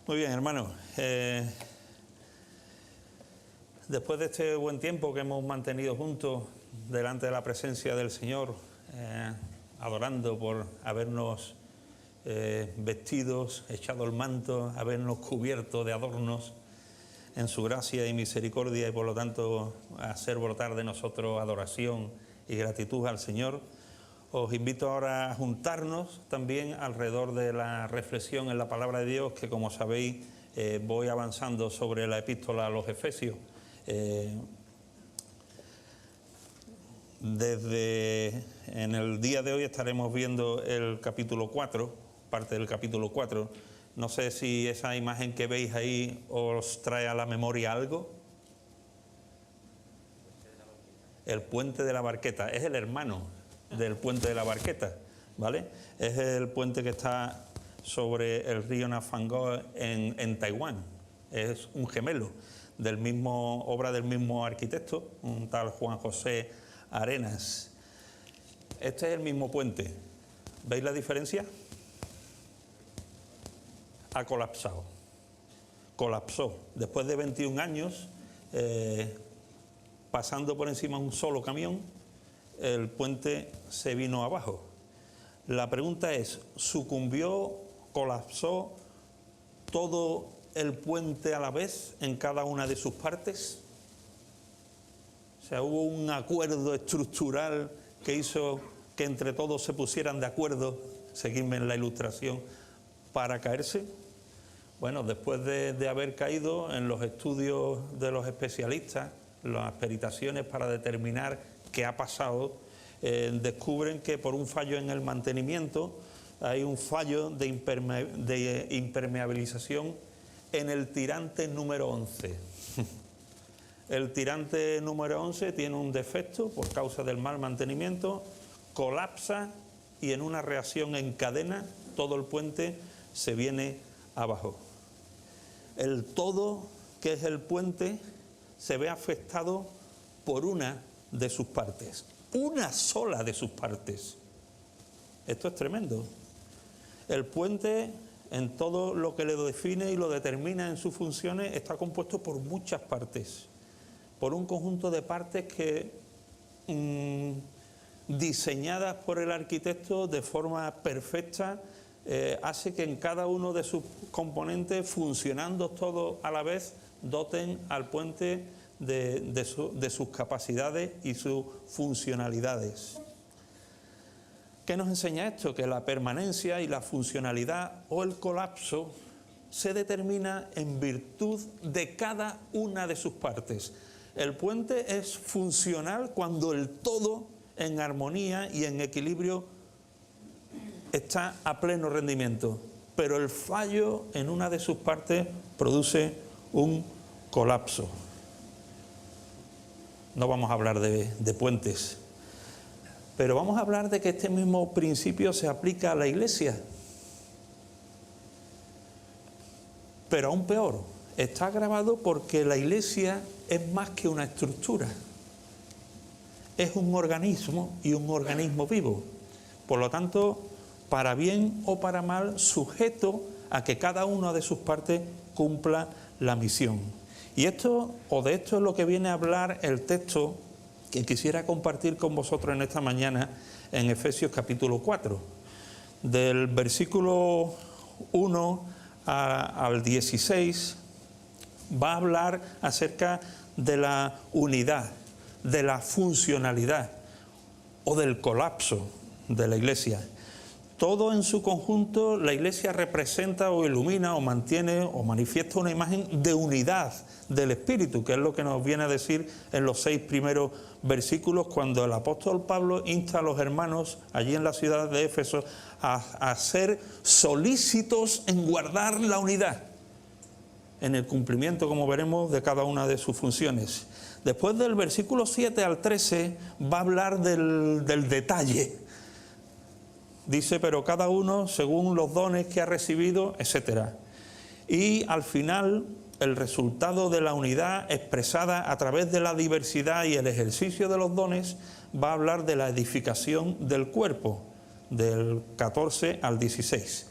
Muy bien, hermanos. Después de este buen tiempo que hemos mantenido juntos delante de la presencia del Señor, adorando por habernos vestidos, echado el manto, habernos cubierto de adornos en su gracia y misericordia, y por lo tanto hacer brotar de nosotros adoración y gratitud al Señor, os invito ahora a juntarnos también alrededor de la reflexión en la palabra de Dios, que como sabéis voy avanzando sobre la epístola a los Efesios. En el día de hoy estaremos viendo el capítulo 4, parte del capítulo 4. No sé si esa imagen que veis ahí os trae a la memoria algo. El puente de la Barqueta, es el hermano del puente de la Barqueta, ¿vale? Es el puente que está sobre el río Nafangó en Taiwán. Es un gemelo obra del mismo arquitecto, un tal Juan José Arenas. Este es el mismo puente. ¿Veis la diferencia? Ha colapsado. Colapsó. Después de 21 años, pasando por encima de un solo camión, el puente se vino abajo. La pregunta es, ¿sucumbió, colapsó todo el puente a la vez en cada una de sus partes? O sea, ¿hubo un acuerdo estructural que hizo que entre todos se pusieran de acuerdo, seguidme en la ilustración, para caerse? Bueno, después de haber caído, en los estudios de los especialistas, las peritaciones para determinar qué ha pasado, descubren que por un fallo en el mantenimiento hay un fallo de impermeabilización en el tirante número 11. El tirante número 11 tiene un defecto por causa del mal mantenimiento, colapsa y en una reacción en cadena todo el puente se viene abajo. El todo, que es el puente, se ve afectado por una de sus partes, una sola de sus partes. Esto es tremendo. El puente, en todo lo que le define y lo determina en sus funciones, está compuesto por muchas partes, por un conjunto de partes que, diseñadas por el arquitecto de forma perfecta, hace que en cada uno de sus componentes, funcionando todos a la vez, doten al puente de sus capacidades y sus funcionalidades. ¿Qué nos enseña esto? Que la permanencia y la funcionalidad o el colapso se determina en virtud de cada una de sus partes. El puente es funcional cuando el todo en armonía y en equilibrio está a pleno rendimiento, pero el fallo en una de sus partes produce un colapso. No vamos a hablar de puentes, pero vamos a hablar de que este mismo principio se aplica a la Iglesia. Pero aún peor, está agravado porque la Iglesia es más que una estructura. Es un organismo y un organismo vivo. Por lo tanto, para bien o para mal, sujeto a que cada una de sus partes cumpla la misión. Y de esto es lo que viene a hablar el texto que quisiera compartir con vosotros en esta mañana en Efesios capítulo 4. Del versículo 1 al 16 va a hablar acerca de la unidad, de la funcionalidad o del colapso de la Iglesia. Todo en su conjunto, la Iglesia representa o ilumina o mantiene o manifiesta una imagen de unidad del Espíritu, que es lo que nos viene a decir en los 6 primeros versículos, cuando el apóstol Pablo insta a los hermanos allí en la ciudad de Éfeso a ser solícitos en guardar la unidad, en el cumplimiento, como veremos, de cada una de sus funciones. Después del versículo 7 al 13 va a hablar del detalle. Dice, pero cada uno según los dones que ha recibido, etc. Y al final, el resultado de la unidad expresada a través de la diversidad y el ejercicio de los dones va a hablar de la edificación del cuerpo, del 14 al 16.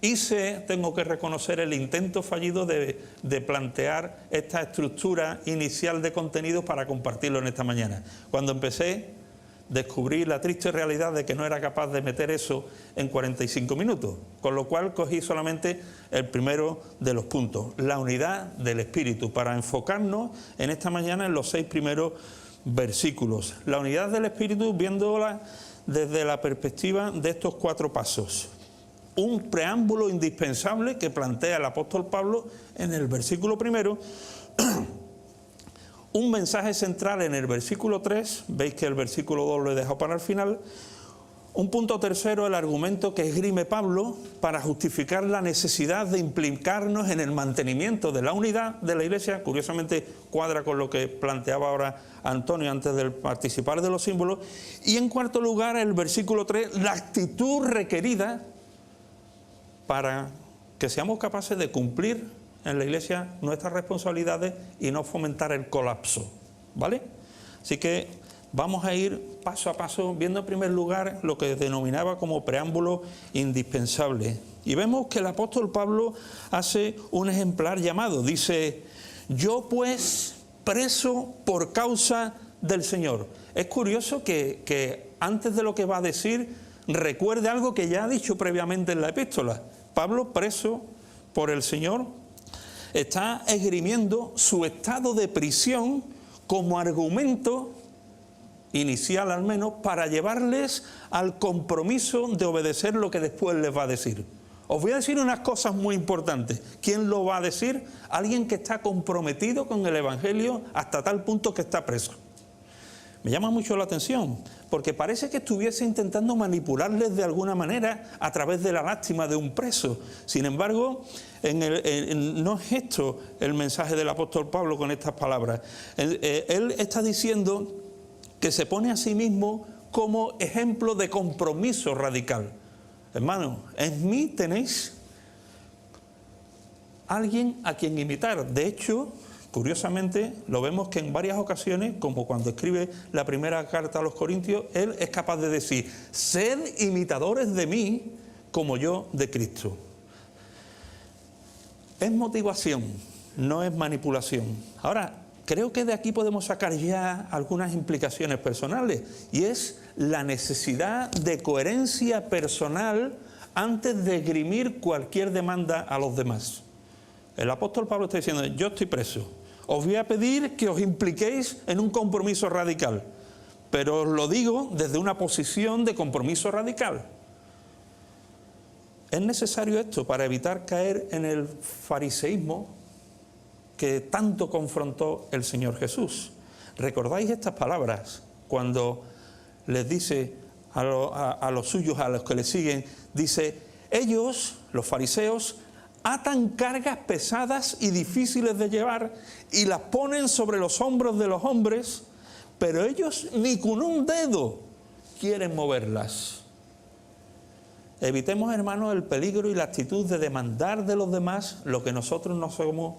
Hice, tengo que reconocer, el intento fallido de plantear esta estructura inicial de contenidos para compartirlo en esta mañana. Cuando empecé, descubrí la triste realidad de que no era capaz de meter eso en 45 minutos, con lo cual cogí solamente el primero de los puntos, la unidad del Espíritu, para enfocarnos en esta mañana en los 6 primeros versículos. La unidad del Espíritu viéndola desde la perspectiva de estos 4 pasos. Un preámbulo indispensable que plantea el apóstol Pablo en el versículo primero. Un mensaje central en el versículo 3, veis que el versículo 2 lo he dejado para el final. Un punto tercero, el argumento que esgrime Pablo para justificar la necesidad de implicarnos en el mantenimiento de la unidad de la Iglesia. Curiosamente cuadra con lo que planteaba ahora Antonio antes de participar de los símbolos. Y en cuarto lugar, el versículo 3, la actitud requerida para que seamos capaces de cumplir en la Iglesia nuestras responsabilidades y no fomentar el colapso, ¿vale? Así que vamos a ir paso a paso viendo en primer lugar lo que denominaba como preámbulo indispensable. Y vemos que el apóstol Pablo hace un ejemplar llamado, dice: yo pues preso por causa del Señor. Es curioso que antes de lo que va a decir recuerde algo que ya ha dicho previamente en la epístola. Pablo, preso por el Señor, está esgrimiendo su estado de prisión como argumento inicial al menos para llevarles al compromiso de obedecer lo que después les va a decir. Os voy a decir unas cosas muy importantes. ¿Quién lo va a decir? Alguien que está comprometido con el Evangelio hasta tal punto que está preso. Me llama mucho la atención, porque parece que estuviese intentando manipularles de alguna manera a través de la lástima de un preso. Sin embargo, no es esto el mensaje del apóstol Pablo con estas palabras. Él está diciendo que se pone a sí mismo como ejemplo de compromiso radical. Hermano, en mí tenéis alguien a quien imitar. De hecho, curiosamente, lo vemos que en varias ocasiones, como cuando escribe la primera carta a los Corintios, él es capaz de decir: sed imitadores de mí como yo de Cristo. Es motivación, no es manipulación. Ahora, creo que de aquí podemos sacar ya algunas implicaciones personales, y es la necesidad de coherencia personal antes de esgrimir cualquier demanda a los demás. El apóstol Pablo está diciendo: yo estoy preso, os voy a pedir que os impliquéis en un compromiso radical, pero os lo digo desde una posición de compromiso radical. Es necesario esto para evitar caer en el fariseísmo que tanto confrontó el Señor Jesús. ¿Recordáis estas palabras cuando les dice a los suyos, a los que le siguen? Dice: ellos, los fariseos, atan cargas pesadas y difíciles de llevar y las ponen sobre los hombros de los hombres, pero ellos ni con un dedo quieren moverlas. Evitemos, hermanos, el peligro y la actitud de demandar de los demás lo que nosotros no somos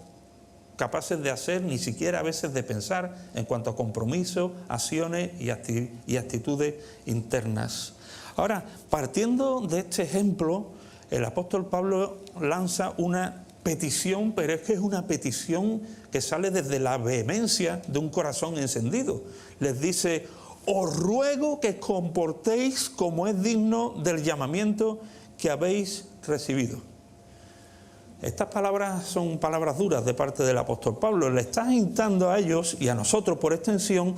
capaces de hacer, ni siquiera a veces de pensar en cuanto a compromisos, acciones y actitudes internas. Ahora, partiendo de este ejemplo, el apóstol Pablo lanza una petición, pero es que es una petición que sale desde la vehemencia de un corazón encendido. Les dice: os ruego que comportéis como es digno del llamamiento que habéis recibido. Estas palabras son palabras duras de parte del apóstol Pablo. Le está instando a ellos y a nosotros por extensión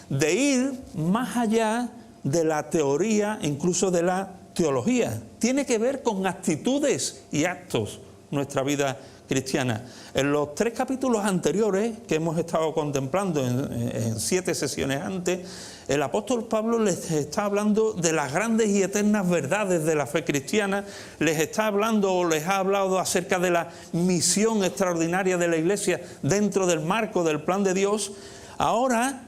de ir más allá de la teoría, incluso de la teología. Tiene que ver con actitudes y actos nuestra vida cristiana. En los 3 capítulos anteriores que hemos estado contemplando en 7 sesiones antes, el apóstol Pablo les está hablando de las grandes y eternas verdades de la fe cristiana, les está hablando o les ha hablado acerca de la misión extraordinaria de la Iglesia dentro del marco del plan de Dios. Ahora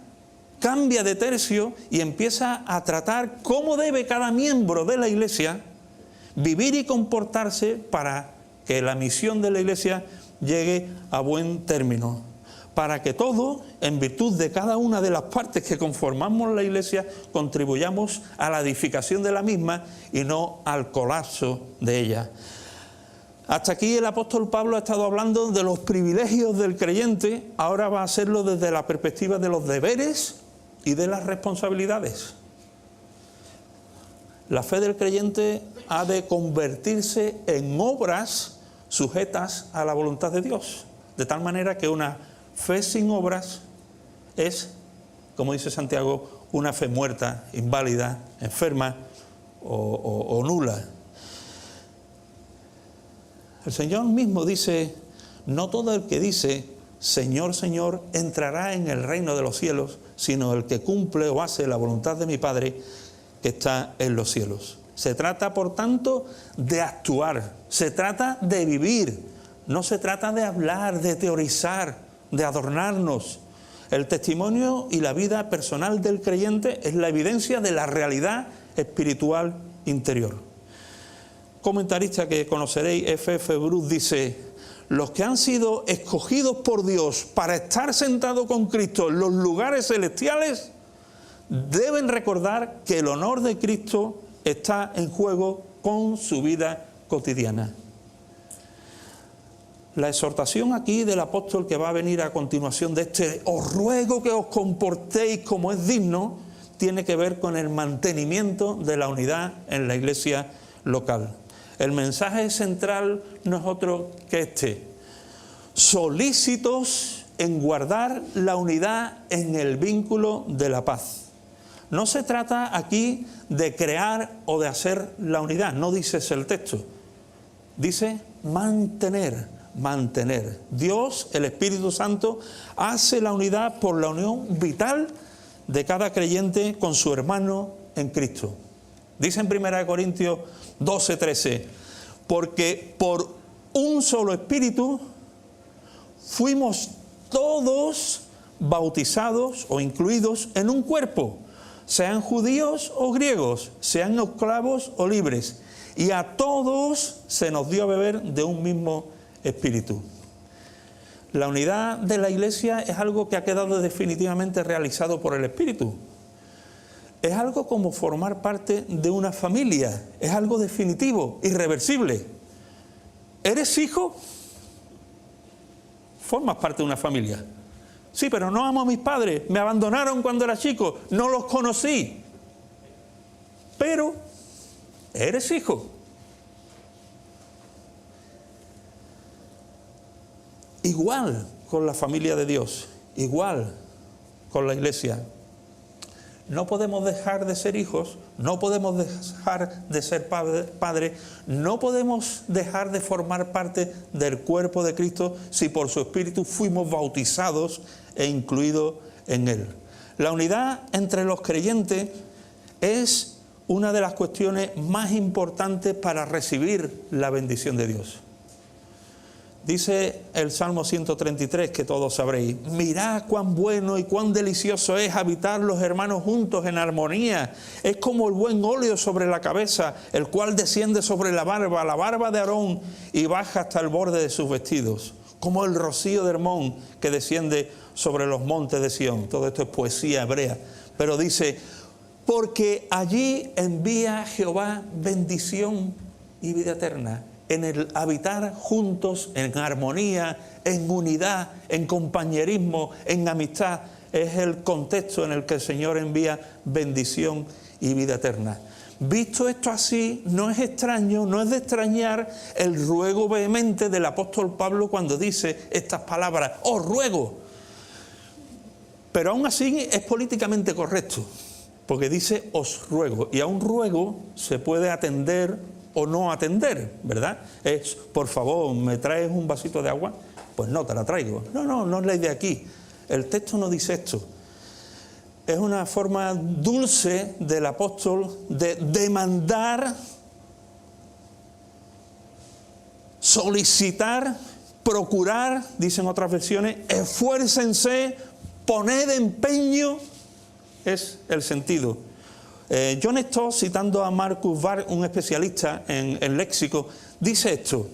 cambia de tercio y empieza a tratar cómo debe cada miembro de la Iglesia vivir y comportarse para que la misión de la Iglesia llegue a buen término, para que todos, en virtud de cada una de las partes que conformamos la Iglesia, contribuyamos a la edificación de la misma y no al colapso de ella. Hasta aquí el apóstol Pablo ha estado hablando de los privilegios del creyente, ahora va a hacerlo desde la perspectiva de los deberes y de las responsabilidades. La fe del creyente ha de convertirse en obras sujetas a la voluntad de Dios, de tal manera que una fe sin obras es, como dice Santiago, una fe muerta, inválida, enferma o nula. El Señor mismo dice, no todo el que dice, Señor, Señor, entrará en el reino de los cielos, sino el que cumple o hace la voluntad de mi Padre que está en los cielos. Se trata, por tanto, de actuar, se trata de vivir, no se trata de hablar, de teorizar, de adornarnos. El testimonio y la vida personal del creyente es la evidencia de la realidad espiritual interior. Comentarista que conoceréis, F.F. Bruce, dice: los que han sido escogidos por Dios para estar sentados con Cristo en los lugares celestiales deben recordar que el honor de Cristo está en juego con su vida cotidiana. La exhortación aquí del apóstol que va a venir a continuación de este, os ruego que os comportéis como es digno, tiene que ver con el mantenimiento de la unidad en la iglesia local. El mensaje central no es otro que este: solícitos en guardar la unidad en el vínculo de la paz. No se trata aquí de crear o de hacer la unidad, no dice ese el texto, dice mantener. Dios, el Espíritu Santo, hace la unidad por la unión vital de cada creyente con su hermano en Cristo. Dice en 1 Corintios 12:13, porque por un solo Espíritu fuimos todos bautizados o incluidos en un cuerpo, sean judíos o griegos, sean esclavos o libres, y a todos se nos dio a beber de un mismo Espíritu. La unidad de la Iglesia es algo que ha quedado definitivamente realizado por el Espíritu. Es algo como formar parte de una familia, es algo definitivo, irreversible. ¿Eres hijo? Formas parte de una familia. Sí, pero no amo a mis padres, me abandonaron cuando era chico, no los conocí. Pero eres hijo. Igual con la familia de Dios, igual con la iglesia. No podemos dejar de ser hijos, no podemos dejar de ser padres, no podemos dejar de formar parte del cuerpo de Cristo si por su Espíritu fuimos bautizados e incluidos en Él. La unidad entre los creyentes es una de las cuestiones más importantes para recibir la bendición de Dios. Dice el Salmo 133, que todos sabréis: mirad cuán bueno y cuán delicioso es habitar los hermanos juntos en armonía. Es como el buen óleo sobre la cabeza, el cual desciende sobre la barba de Aarón, y baja hasta el borde de sus vestidos. Como el rocío de Hermón que desciende sobre los montes de Sión. Todo esto es poesía hebrea. Pero dice: porque allí envía Jehová bendición y vida eterna. En el habitar juntos, en armonía, en unidad, en compañerismo, en amistad, es el contexto en el que el Señor envía bendición y vida eterna. Visto esto así, no es extraño, no es de extrañar el ruego vehemente del apóstol Pablo cuando dice estas palabras: os ruego. Pero aún así es políticamente correcto, porque dice os ruego, y a un ruego se puede atender o no atender, ¿verdad? Es, por favor, ¿me traes un vasito de agua? Pues no, te la traigo. No es la idea aquí. El texto no dice esto. Es una forma dulce del apóstol de demandar, solicitar, procurar, dicen otras versiones, esfuércense, poned empeño, es el sentido. John Stott, citando a Marcus Barth, un especialista en léxico, dice esto: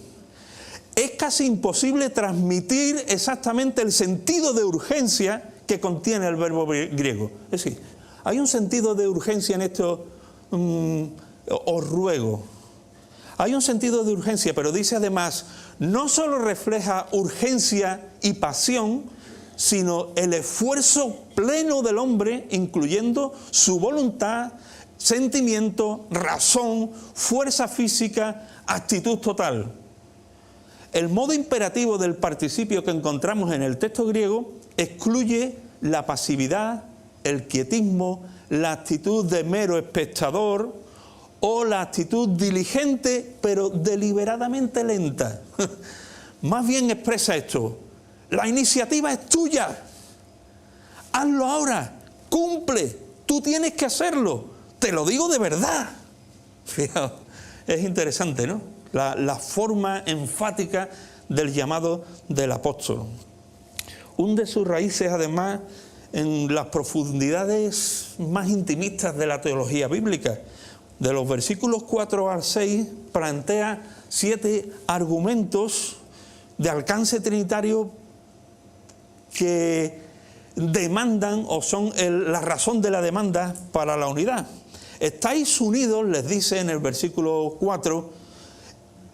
es casi imposible transmitir exactamente el sentido de urgencia que contiene el verbo griego. Es decir, hay un sentido de urgencia en esto, os ruego. Hay un sentido de urgencia, pero dice además, no solo refleja urgencia y pasión, sino el esfuerzo pleno del hombre, incluyendo su voluntad, sentimiento, razón, fuerza física, actitud total. El modo imperativo del participio que encontramos en el texto griego excluye la pasividad, el quietismo, la actitud de mero espectador o la actitud diligente pero deliberadamente lenta. Más bien expresa esto: la iniciativa es tuya, hazlo ahora, cumple, tú tienes que hacerlo, te lo digo de verdad. Fijaos, es interesante, ¿no? La forma enfática del llamado del apóstol. Hunde sus raíces además en las profundidades más intimistas de la teología bíblica. De los versículos 4 al 6 plantea 7 argumentos de alcance trinitario que demandan o son la razón de la demanda para la unidad. Estáis unidos, les dice en el versículo 4,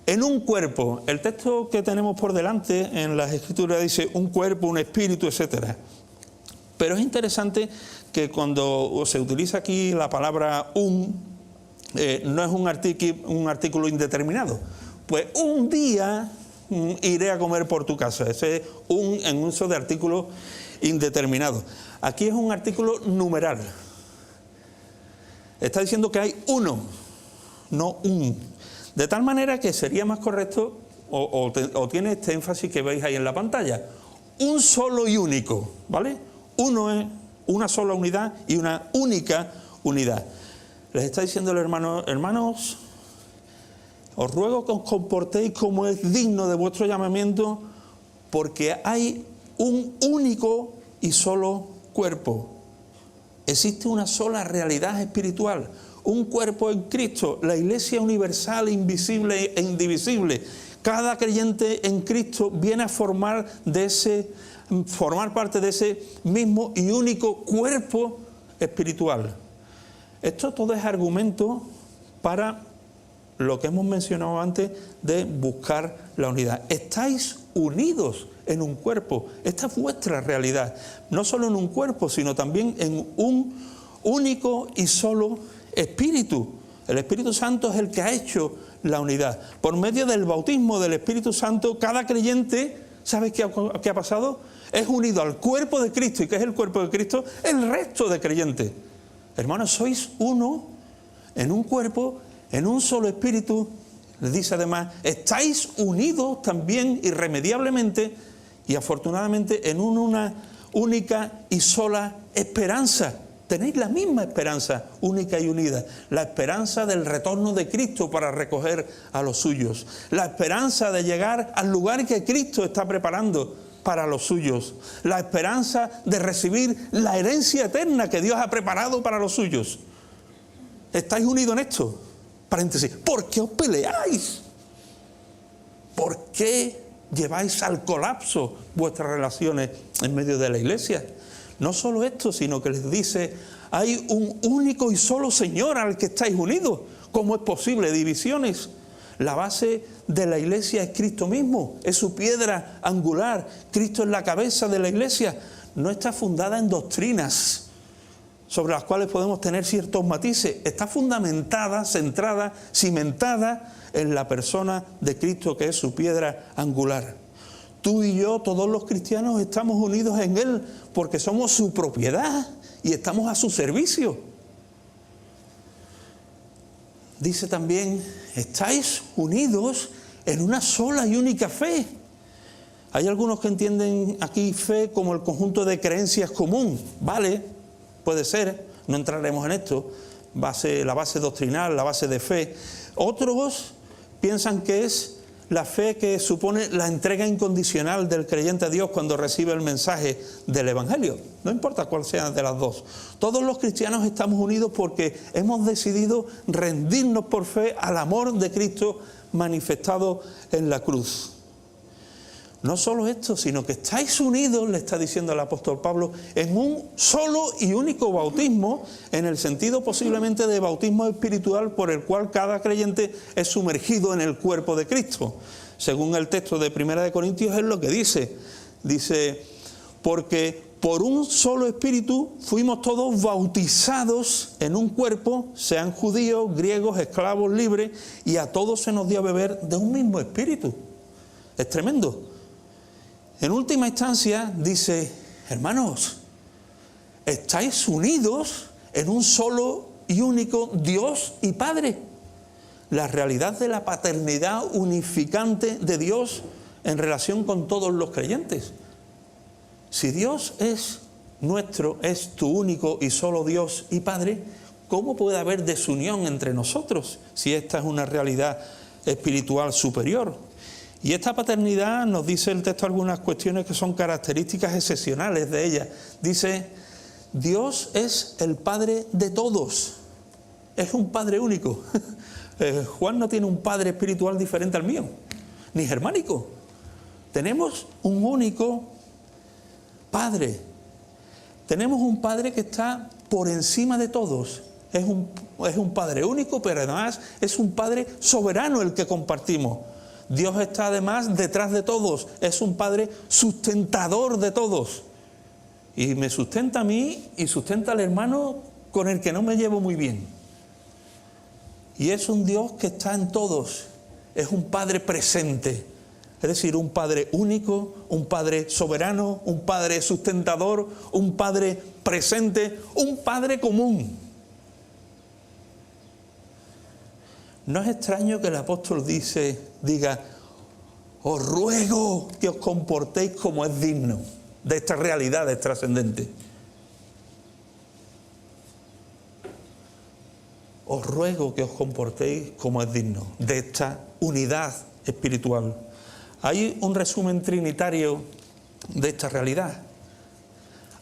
en un cuerpo. El texto que tenemos por delante en las Escrituras dice un cuerpo, un espíritu, etc. Pero es interesante que cuando se utiliza aquí la palabra no es un artículo indeterminado. Pues un día iré a comer por tu casa. Ese es en uso de artículo indeterminado. Aquí es un artículo numeral. Está diciendo que hay uno, no un. De tal manera que sería más correcto, o tiene este énfasis que veis ahí en la pantalla, un solo y único, ¿vale? Uno es una sola unidad y una única unidad. Les está diciendo el hermano: hermanos, os ruego que os comportéis como es digno de vuestro llamamiento, porque hay un único y solo cuerpo. Existe una sola realidad espiritual, un cuerpo en Cristo, la Iglesia universal, invisible e indivisible. Cada creyente en Cristo viene a formar parte de ese mismo y único cuerpo espiritual. Esto todo es argumento para lo que hemos mencionado antes de buscar la unidad. Estáis unidos en un cuerpo, esta es vuestra realidad, no solo en un cuerpo, sino también en un único y solo Espíritu. El Espíritu Santo es el que ha hecho la unidad. Por medio del bautismo del Espíritu Santo, cada creyente, ¿sabes qué ha pasado? Es unido al cuerpo de Cristo. ¿Y qué es el cuerpo de Cristo? El resto de creyentes. Hermanos, sois uno en un cuerpo, en un solo Espíritu. Les dice además, estáis unidos también irremediablemente y afortunadamente en una única y sola esperanza. Tenéis la misma esperanza única y unida, la esperanza del retorno de Cristo para recoger a los suyos, la esperanza de llegar al lugar que Cristo está preparando para los suyos, la esperanza de recibir la herencia eterna que Dios ha preparado para los suyos. ¿Estáis unidos en esto? Paréntesis, ¿por qué os peleáis? ¿Por qué lleváis al colapso vuestras relaciones en medio de la iglesia? No solo esto, sino que les dice, hay un único y solo Señor al que estáis unidos. ¿Cómo es posible? Divisiones. La base de la iglesia es Cristo mismo, es su piedra angular. Cristo es la cabeza de la iglesia. No está fundada en doctrinas sobre las cuales podemos tener ciertos matices. Está fundamentada, centrada, cimentada en la persona de Cristo, que es su piedra angular. Tú y yo, todos los cristianos, estamos unidos en Él porque somos su propiedad y estamos a su servicio. Dice también, estáis unidos en una sola y única fe. Hay algunos que entienden aquí fe como el conjunto de creencias común. Vale, puede ser, no entraremos en esto. La base doctrinal, la base de fe. Otros piensan que es la fe que supone la entrega incondicional del creyente a Dios cuando recibe el mensaje del Evangelio. No importa cuál sea de las dos. Todos los cristianos estamos unidos porque hemos decidido rendirnos por fe al amor de Cristo manifestado en la cruz. No solo esto, sino que estáis unidos, le está diciendo el apóstol Pablo, en un solo y único bautismo, en el sentido posiblemente de bautismo espiritual por el cual cada creyente es sumergido en el cuerpo de Cristo. Según el texto de 1 Corintios es lo que dice. Dice, porque por un solo espíritu fuimos todos bautizados en un cuerpo, sean judíos, griegos, esclavos, libres, y a todos se nos dio a beber de un mismo espíritu. Es tremendo. En última instancia dice, hermanos, estáis unidos en un solo y único Dios y Padre. La realidad de la paternidad unificante de Dios en relación con todos los creyentes. Si Dios es nuestro, es tu único y solo Dios y Padre, ¿cómo puede haber desunión entre nosotros si esta es una realidad espiritual superior? Y esta paternidad, nos dice el texto algunas cuestiones que son características excepcionales de ella. Dice, Dios es el Padre de todos, es un Padre único. Juan no tiene un Padre espiritual diferente al mío, ni germánico. Tenemos un único Padre. Tenemos un Padre que está por encima de todos. Es un Padre único, pero además es un Padre soberano el que compartimos. Dios está además detrás de todos, es un Padre sustentador de todos. Y me sustenta a mí y sustenta al hermano con el que no me llevo muy bien. Y es un Dios que está en todos, es un Padre presente, es decir, un Padre único, un Padre soberano, un Padre sustentador, un Padre presente, un Padre común. No es extraño que el apóstol diga, os ruego que os comportéis como es digno de estas realidades trascendentes. Os ruego que os comportéis como es digno de esta unidad espiritual. Hay un resumen trinitario de esta realidad.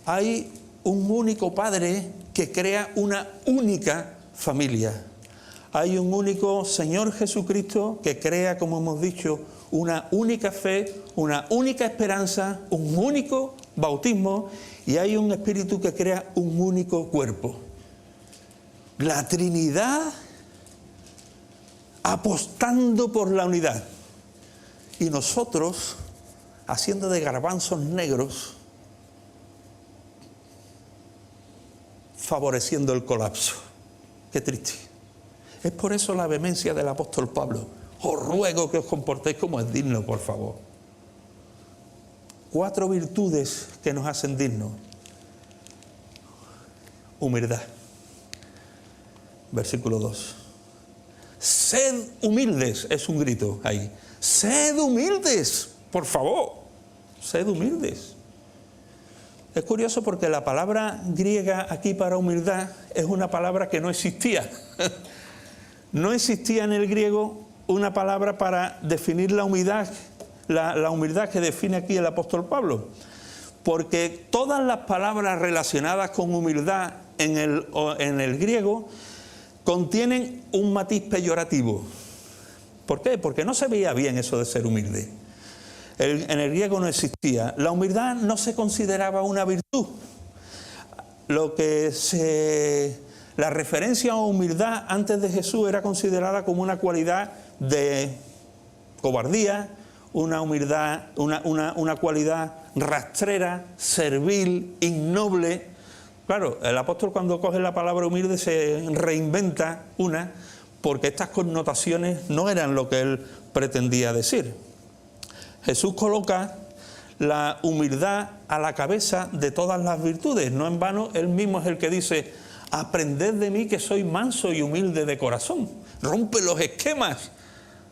Hay un único Padre que crea una única familia. Hay un único Señor Jesucristo que crea, como hemos dicho, una única fe, una única esperanza, un único bautismo, y hay un Espíritu que crea un único cuerpo. La Trinidad apostando por la unidad. Y nosotros haciendo de garbanzos negros, favoreciendo el colapso. Qué triste. Es por eso la vehemencia del apóstol Pablo. Os ruego que os comportéis como es digno, por favor. 4 virtudes que nos hacen dignos. Humildad. Versículo 2. Sed humildes, es un grito ahí. Sed humildes, por favor. Sed humildes. Es curioso porque la palabra griega aquí para humildad es una palabra que no existía. No existía en el griego una palabra para definir la humildad, la humildad que define aquí el apóstol Pablo. Porque todas las palabras relacionadas con humildad en el griego contienen un matiz peyorativo. ¿Por qué? Porque no se veía bien eso de ser humilde. En el griego no existía. La humildad no se consideraba una virtud. La referencia a humildad antes de Jesús era considerada como una cualidad de cobardía, una humildad, una cualidad rastrera, servil, ignoble. Claro, el apóstol cuando coge la palabra humilde se reinventa una, porque estas connotaciones no eran lo que él pretendía decir. Jesús coloca la humildad a la cabeza de todas las virtudes. No en vano, él mismo es el que dice: aprended de mí que soy manso y humilde de corazón. Rompe los esquemas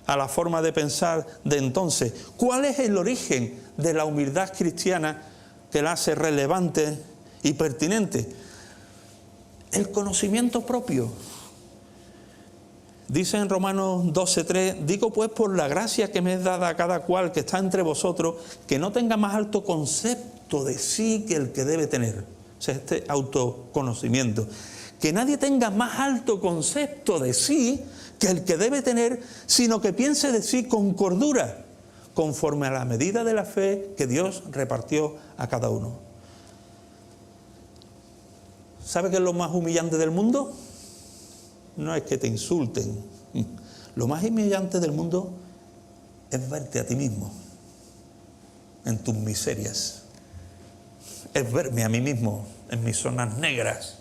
a la forma de pensar de entonces. ¿Cuál es el origen de la humildad cristiana que la hace relevante y pertinente? El conocimiento propio. Dice en Romanos 12:3, digo pues por la gracia que me es dada a cada cual que está entre vosotros, que no tenga más alto concepto de sí que el que debe tener. O sea, este autoconocimiento. Que nadie tenga más alto concepto de sí que el que debe tener, sino que piense de sí con cordura, conforme a la medida de la fe que Dios repartió a cada uno. ¿Sabe qué es lo más humillante del mundo? No es que te insulten. Lo más humillante del mundo es verte a ti mismo en tus miserias. Es verme a mí mismo en mis zonas negras,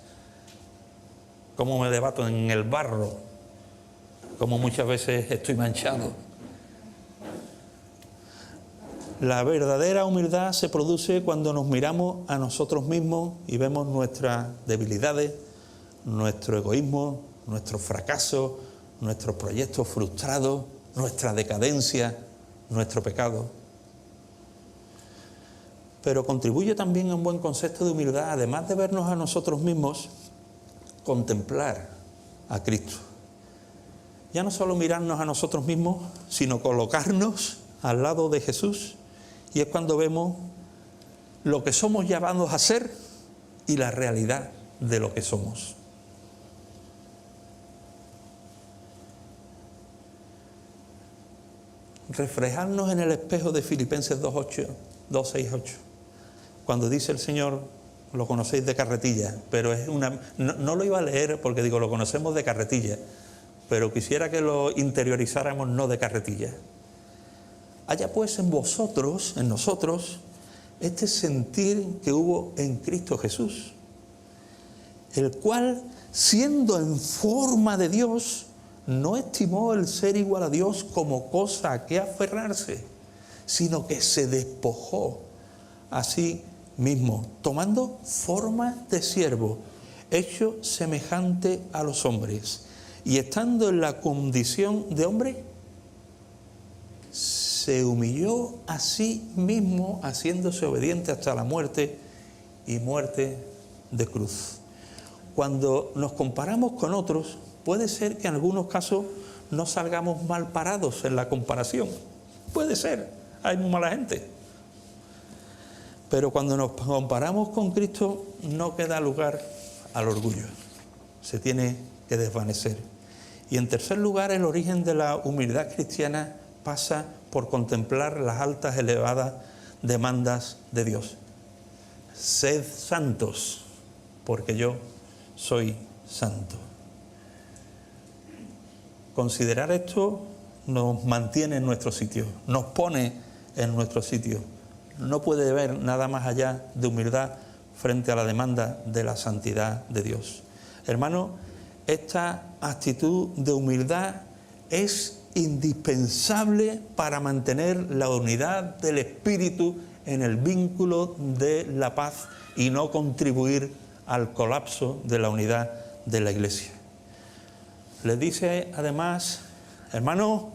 cómo me debato en el barro, cómo muchas veces estoy manchado. La verdadera humildad se produce cuando nos miramos a nosotros mismos y vemos nuestras debilidades, nuestro egoísmo, nuestros fracasos, nuestros proyectos frustrados, nuestra decadencia, nuestro pecado. Pero contribuye también a un buen concepto de humildad, además de vernos a nosotros mismos, contemplar a Cristo. Ya no solo mirarnos a nosotros mismos, sino colocarnos al lado de Jesús, y es cuando vemos lo que somos llamados a ser y la realidad de lo que somos. Reflejarnos en el espejo de Filipenses 2:6-8, cuando dice el Señor, lo conocéis de carretilla, pero es una... No lo iba a leer porque digo, lo conocemos de carretilla, pero quisiera que lo interiorizáramos no de carretilla. Haya pues en vosotros, en nosotros, este sentir que hubo en Cristo Jesús, el cual, siendo en forma de Dios, no estimó el ser igual a Dios como cosa a que aferrarse, sino que se despojó a sí mismo, tomando forma de siervo, hecho semejante a los hombres, y estando en la condición de hombre, se humilló a sí mismo, haciéndose obediente hasta la muerte y muerte de cruz. Cuando nos comparamos con otros, puede ser que en algunos casos no salgamos mal parados en la comparación. Puede ser, hay muy mala gente. Pero cuando nos comparamos con Cristo, no queda lugar al orgullo. Se tiene que desvanecer. Y en tercer lugar, el origen de la humildad cristiana pasa por contemplar las altas, elevadas demandas de Dios. Sed santos, porque yo soy santo. Considerar esto nos mantiene en nuestro sitio, nos pone en nuestro sitio. No puede haber nada más allá de humildad frente a la demanda de la santidad de Dios. Hermano, esta actitud de humildad es indispensable para mantener la unidad del espíritu en el vínculo de la paz y no contribuir al colapso de la unidad de la Iglesia. Le dice además, hermano,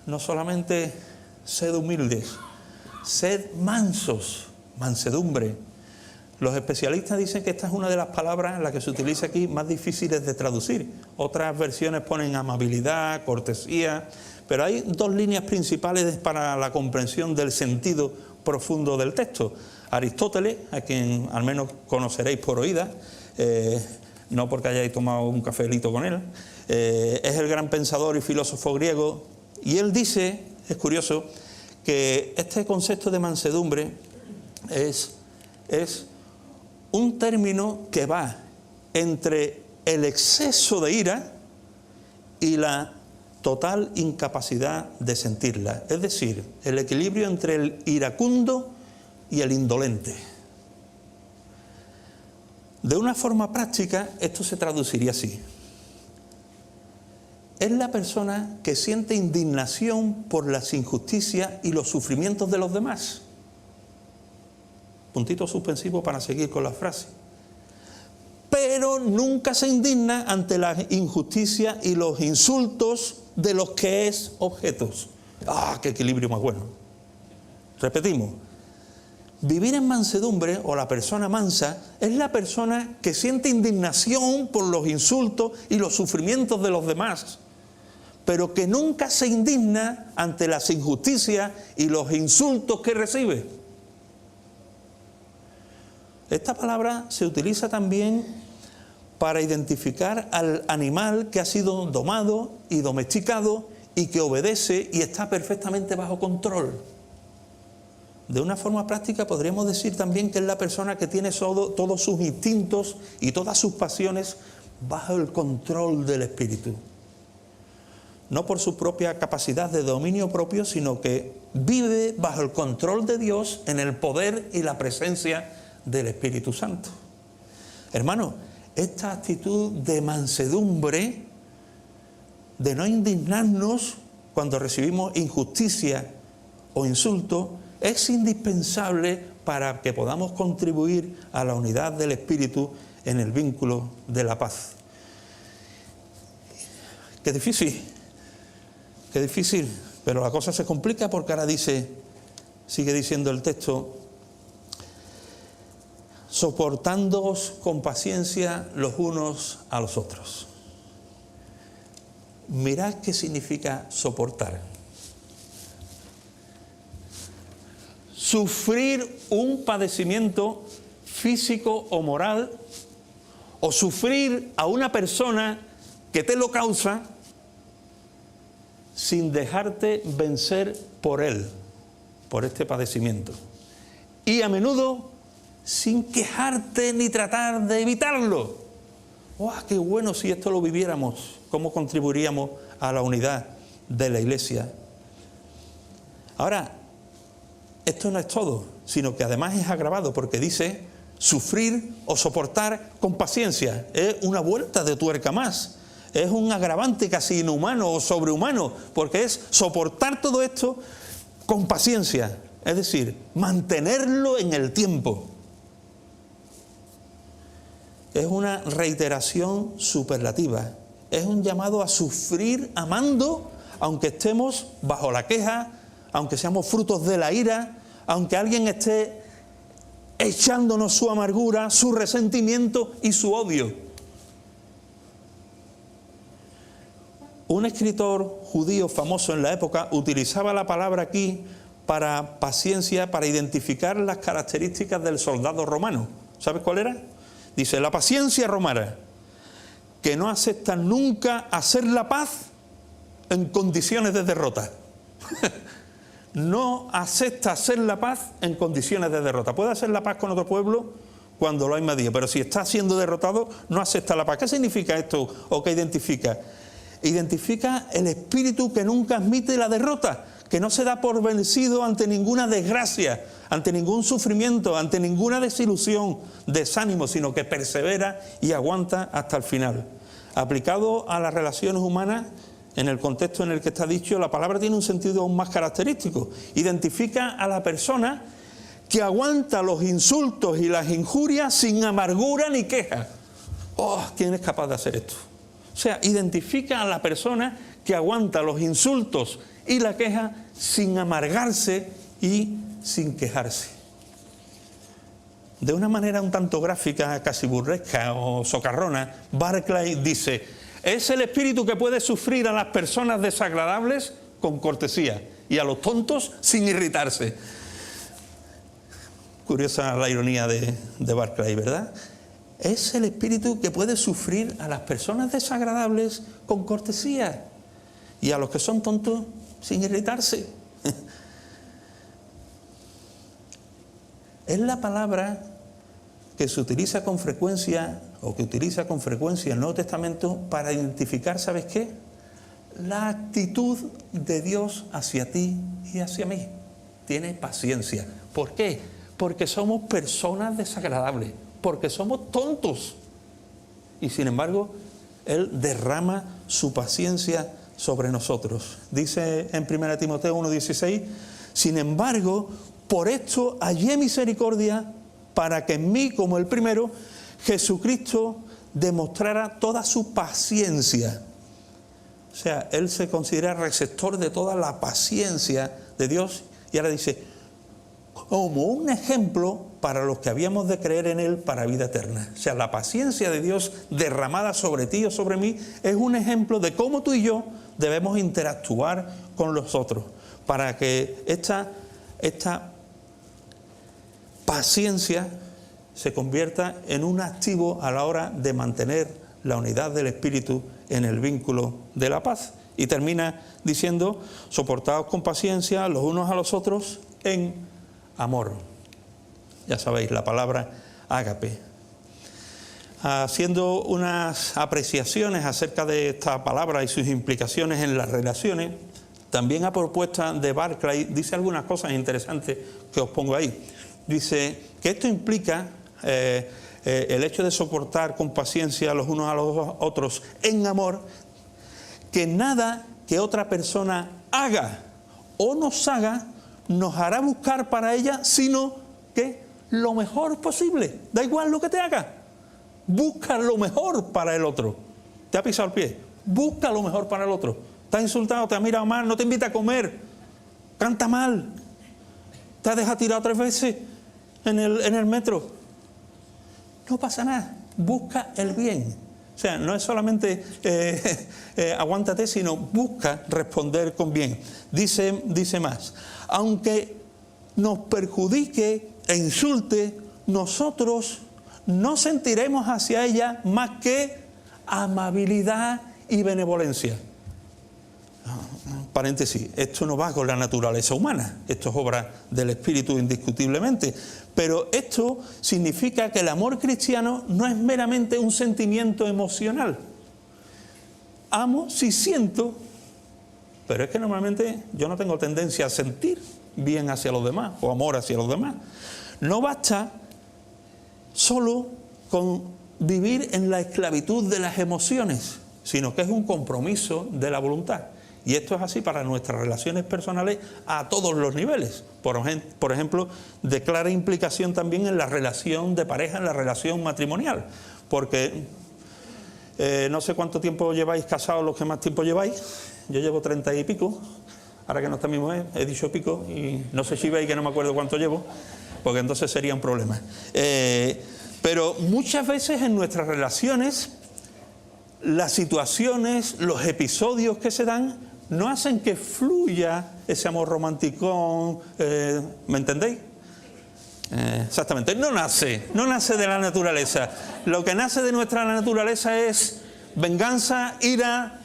no solamente sed humildes, sed mansos, mansedumbre. Los especialistas dicen que esta es una de las palabras, la que se utiliza aquí, más difíciles de traducir. Otras versiones ponen amabilidad, cortesía, pero hay dos líneas principales para la comprensión del sentido profundo del texto. Aristóteles, a quien al menos conoceréis por oídas, no porque hayáis tomado un cafelito con él, es el gran pensador y filósofo griego, y él dice, es curioso, que este concepto de mansedumbre es un término que va entre el exceso de ira y la total incapacidad de sentirla. Es decir, el equilibrio entre el iracundo y el indolente. De una forma práctica, esto se traduciría así. Es la persona que siente indignación por las injusticias y los sufrimientos de los demás. Puntito suspensivo para seguir con la frase. Pero nunca se indigna ante las injusticias y los insultos de los que es objeto. ¡Ah, qué equilibrio más bueno! Repetimos. Vivir en mansedumbre, o la persona mansa, es la persona que siente indignación por los insultos y los sufrimientos de los demás, pero que nunca se indigna ante las injusticias y los insultos que recibe. Esta palabra se utiliza también para identificar al animal que ha sido domado y domesticado y que obedece y está perfectamente bajo control. De una forma práctica podríamos decir también que es la persona que tiene todos sus instintos y todas sus pasiones bajo el control del Espíritu. No por su propia capacidad de dominio propio, sino que vive bajo el control de Dios en el poder y la presencia del Espíritu Santo. Hermano, esta actitud de mansedumbre, de no indignarnos cuando recibimos injusticia o insulto, es indispensable para que podamos contribuir a la unidad del Espíritu en el vínculo de la paz. Qué difícil, pero la cosa se complica porque ahora sigue diciendo el texto, soportándoos con paciencia los unos a los otros. Mirad qué significa soportar. Sufrir un padecimiento físico o moral, o sufrir a una persona que te lo causa sin dejarte vencer por él, por este padecimiento. Y a menudo sin quejarte ni tratar de evitarlo. ¡Oh, qué bueno si esto lo viviéramos! ¿Cómo contribuiríamos a la unidad de la Iglesia? Ahora, esto no es todo, sino que además es agravado porque dice sufrir o soportar con paciencia. Es una vuelta de tuerca más. Es un agravante casi inhumano o sobrehumano, porque es soportar todo esto con paciencia. Es decir, mantenerlo en el tiempo. Es una reiteración superlativa. Es un llamado a sufrir amando, aunque estemos bajo la queja, aunque seamos frutos de la ira, aunque alguien esté echándonos su amargura, su resentimiento y su odio. Un escritor judío famoso en la época utilizaba la palabra aquí para paciencia, para identificar las características del soldado romano. ¿Sabes cuál era? Dice, la paciencia romana, que no acepta nunca hacer la paz en condiciones de derrota. No acepta hacer la paz en condiciones de derrota. Puede hacer la paz con otro pueblo cuando lo ha invadido, pero si está siendo derrotado, no acepta la paz. ¿Qué significa esto o qué identifica? Identifica el espíritu que nunca admite la derrota, que no se da por vencido ante ninguna desgracia, ante ningún sufrimiento, ante ninguna desilusión, desánimo, sino que persevera y aguanta hasta el final. Aplicado a las relaciones humanas, en el contexto en el que está dicho, la palabra tiene un sentido aún más característico. Identifica a la persona que aguanta los insultos y las injurias sin amargura ni queja. ¡Oh! ¿Quién es capaz de hacer esto? O sea, identifica a la persona que aguanta los insultos y la queja sin amargarse y sin quejarse. De una manera un tanto gráfica, casi burlesca o socarrona, Barclay dice, es el espíritu que puede sufrir a las personas desagradables con cortesía y a los tontos sin irritarse. Curiosa la ironía de Barclay, ¿verdad? Es el espíritu que puede sufrir a las personas desagradables con cortesía y a los que son tontos sin irritarse. Es la palabra que se utiliza con frecuencia, o que utiliza con frecuencia el Nuevo Testamento para identificar, ¿sabes qué? La actitud de Dios hacia ti y hacia mí. Tiene paciencia. ¿Por qué? Porque somos personas desagradables, porque somos tontos. Y sin embargo, Él derrama su paciencia sobre nosotros. Dice en 1 Timoteo 1:16, sin embargo, por esto hallé misericordia para que en mí, como el primero, Jesucristo demostrara toda su paciencia. O sea, Él se considera receptor de toda la paciencia de Dios y ahora dice, como un ejemplo para los que habíamos de creer en Él para vida eterna. O sea, la paciencia de Dios derramada sobre ti o sobre mí es un ejemplo de cómo tú y yo debemos interactuar con los otros para que esta paciencia se convierta en un activo a la hora de mantener la unidad del Espíritu en el vínculo de la paz Y termina diciendo, soportaos con paciencia los unos a los otros en amor. Ya sabéis, la palabra ágape. Haciendo unas apreciaciones acerca de esta palabra y sus implicaciones en las relaciones, también a propuesta de Barclay dice algunas cosas interesantes que os pongo ahí. Dice que esto implica el hecho de soportar con paciencia los unos a los otros en amor, que nada que otra persona haga o nos haga nos hará buscar para ella, sino que lo mejor posible. Da igual lo que te haga. Busca lo mejor para el otro. ¿Te ha pisado el pie? Busca lo mejor para el otro. ¿Te ha insultado? ¿Te ha mirado mal? ¿No te invita a comer? ¿Canta mal? ¿Te ha dejado tirado 3 veces en el metro? No pasa nada. Busca el bien. O sea, no es solamente aguántate, sino busca responder con bien. Dice más. Aunque nos perjudique e insulte, nosotros no sentiremos hacia ella más que amabilidad y benevolencia. Paréntesis, esto no va con la naturaleza humana, esto es obra del Espíritu indiscutiblemente, pero esto significa que el amor cristiano no es meramente un sentimiento emocional. Amo si siento, pero es que normalmente yo no tengo tendencia a sentir bien hacia los demás o amor hacia los demás. No basta solo con vivir en la esclavitud de las emociones, sino que es un compromiso de la voluntad. Y esto es así para nuestras relaciones personales a todos los niveles. Por ejemplo, de clara implicación también en la relación de pareja, en la relación matrimonial. Porque no sé cuánto tiempo lleváis casados los que más tiempo lleváis. Yo llevo 30 y pico. Ahora que no está mi mujer, he dicho pico y no sé si veis que no me acuerdo cuánto llevo, porque entonces sería un problema. Pero muchas veces en nuestras relaciones, las situaciones, los episodios que se dan, no hacen que fluya ese amor romántico, ¿me entendéis? Exactamente, no nace de la naturaleza. Lo que nace de nuestra naturaleza es venganza, ira,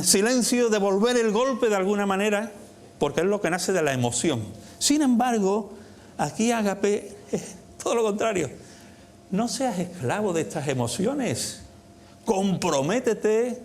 silencio, devolver el golpe de alguna manera, porque es lo que nace de la emoción. Sin embargo, aquí ágape es todo lo contrario. No seas esclavo de estas emociones. Comprométete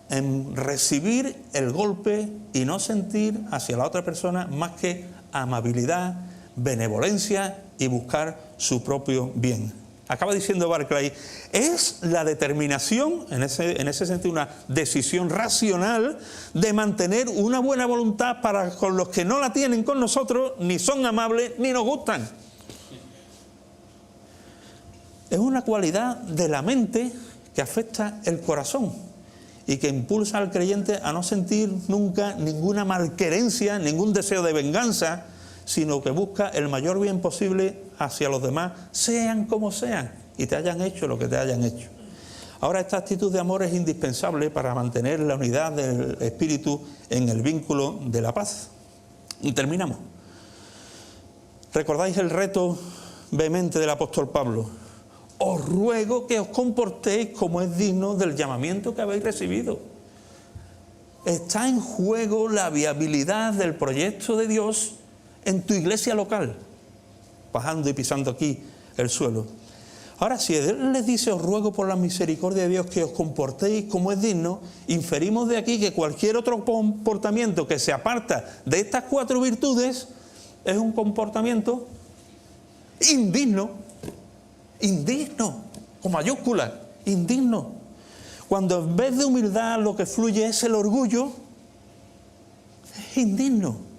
en recibir el golpe y no sentir hacia la otra persona más que amabilidad, benevolencia y buscar su propio bien. Acaba diciendo Barclay, es la determinación, en ese sentido una decisión racional, de mantener una buena voluntad para con los que no la tienen con nosotros, ni son amables, ni nos gustan. Es una cualidad de la mente que afecta el corazón y que impulsa al creyente a no sentir nunca ninguna malquerencia, ningún deseo de venganza, sino que busca el mayor bien posible hacia los demás, sean como sean, y te hayan hecho lo que te hayan hecho. Ahora, esta actitud de amor es indispensable para mantener la unidad del espíritu en el vínculo de la paz. Y terminamos. ¿Recordáis el reto vehemente del apóstol Pablo? Os ruego que os comportéis como es digno del llamamiento que habéis recibido. Está en juego la viabilidad del proyecto de Dios en tu iglesia local, bajando y pisando aquí el suelo. Ahora, si Él les dice, os ruego por la misericordia de Dios que os comportéis como es digno, inferimos de aquí que cualquier otro comportamiento que se aparta de estas 4 virtudes es un comportamiento indigno, con mayúsculas, indigno. Cuando en vez de humildad lo que fluye es el orgullo, es indigno.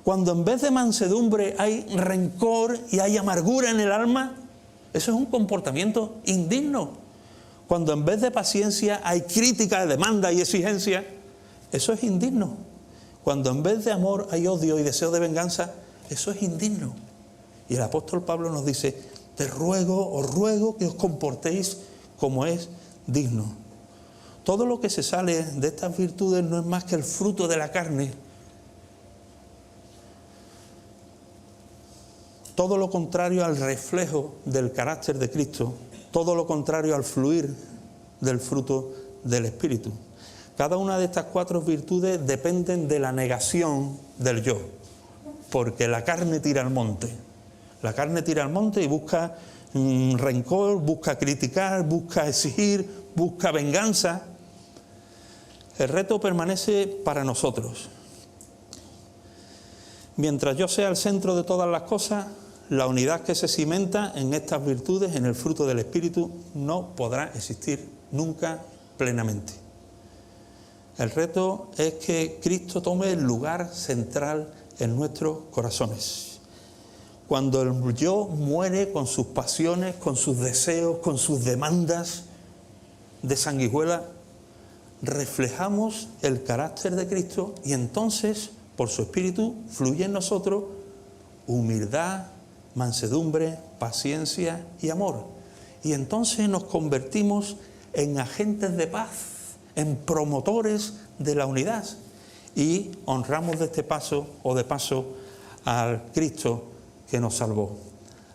Cuando en vez de mansedumbre hay rencor y hay amargura en el alma, eso es un comportamiento indigno. Cuando en vez de paciencia hay crítica, demanda y exigencia, eso es indigno. Cuando en vez de amor hay odio y deseo de venganza, eso es indigno. Y el apóstol Pablo nos dice, os ruego que os comportéis como es digno. Todo lo que se sale de estas virtudes no es más que el fruto de la carne. Todo lo contrario al reflejo del carácter de Cristo, todo lo contrario al fluir del fruto del Espíritu. Cada una de estas 4 virtudes dependen de la negación del yo, porque la carne tira al monte. La carne tira al monte y busca rencor, busca criticar, busca exigir, busca venganza. El reto permanece para nosotros. Mientras yo sea el centro de todas las cosas, la unidad que se cimenta en estas virtudes, en el fruto del Espíritu, no podrá existir nunca plenamente. El reto es que Cristo tome el lugar central en nuestros corazones. Cuando el yo muere con sus pasiones, con sus deseos, con sus demandas de sanguijuela, reflejamos el carácter de Cristo y entonces, por su Espíritu, fluye en nosotros humildad, mansedumbre, paciencia y amor. Y entonces nos convertimos en agentes de paz, en promotores de la unidad y honramos de paso al Cristo que nos salvó,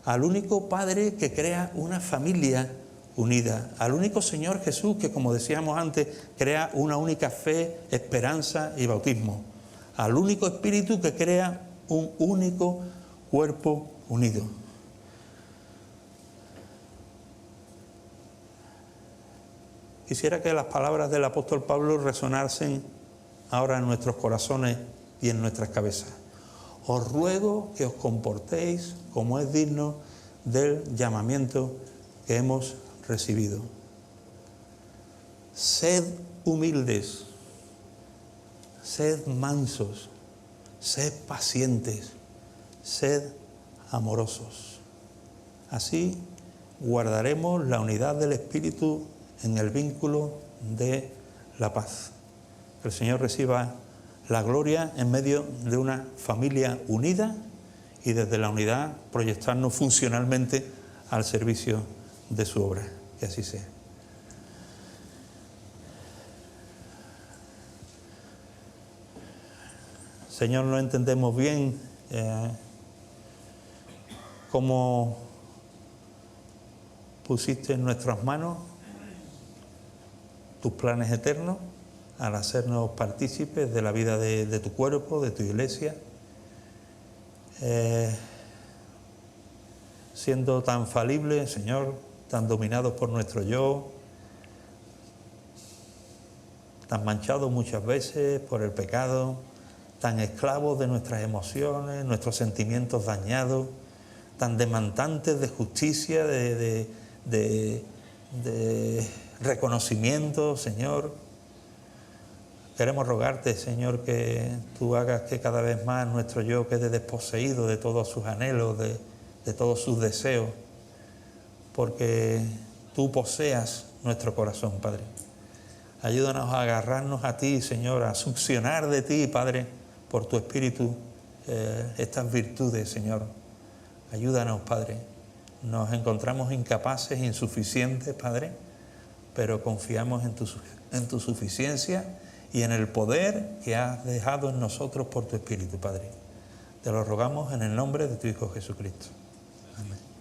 al único Padre que crea una familia unida, al único Señor Jesús que, como decíamos antes, crea una única fe, esperanza y bautismo, al único Espíritu que crea un único cuerpo unido. Quisiera que las palabras del apóstol Pablo resonasen ahora en nuestros corazones y en nuestras cabezas. Os ruego que os comportéis como es digno del llamamiento que hemos recibido. Sed humildes, sed mansos, sed pacientes, sed amorosos. Así guardaremos la unidad del Espíritu en el vínculo de la paz. Que el Señor reciba la gloria en medio de una familia unida y desde la unidad proyectarnos funcionalmente al servicio de su obra. Que así sea. Señor, no entendemos bien cómo pusiste en nuestras manos tus planes eternos al hacernos partícipes de la vida de tu cuerpo, de tu iglesia, siendo tan falibles, Señor, tan dominados por nuestro yo, tan manchados muchas veces por el pecado, tan esclavos de nuestras emociones, nuestros sentimientos dañados, tan demandantes de justicia, de reconocimiento, Señor. Queremos rogarte, Señor, que tú hagas que cada vez más nuestro yo quede desposeído de todos sus anhelos, de todos sus deseos, porque tú poseas nuestro corazón, Padre. Ayúdanos a agarrarnos a ti, Señor, a succionar de ti, Padre, por tu Espíritu, estas virtudes, Señor. Ayúdanos, Padre. Nos encontramos incapaces, insuficientes, Padre, pero confiamos en tu suficiencia y en el poder que has dejado en nosotros por tu Espíritu, Padre. Te lo rogamos en el nombre de tu Hijo Jesucristo. Amén.